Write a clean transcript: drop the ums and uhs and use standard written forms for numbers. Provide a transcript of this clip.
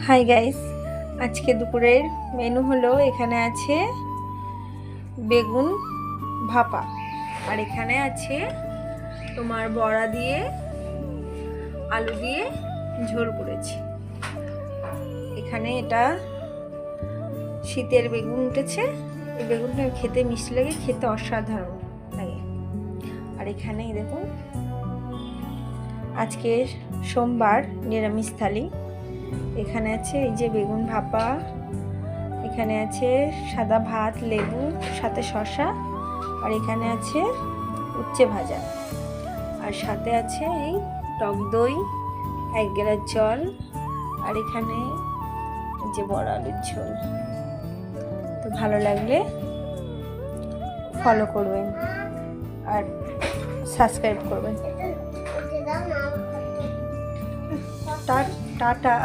Hi guys, আজকে দুপুরের menu হলো এখানে আছে বেগুন ভাপা, আর এখানে আছে তোমার বড়া দিয়ে আলু দিয়ে ঝোল করেছি। এখানে এটা শীতের বেগুন উঠেছে, এই বেগুনটা খেতে মিষ্টি লাগে, খেতে অসাধারণ লাগে। আর এখানে দেখুন আজকে সোমবার নিরামিষ থালি। এখানে আছে এই যে বেগুন ভাপা, এখানে আছে সাদা ভাত, লেবু, সাথে শসা, আর এখানে আছে উচ্ছে ভাজা, আর সাথে আছে এই টক দই, 1 গ্লাস জল, আর এখানে এই যে বড় আলুর ঝোল। তো ভালো লাগলে ফলো করবেন আর সাবস্ক্রাইব করবেন। টাটা।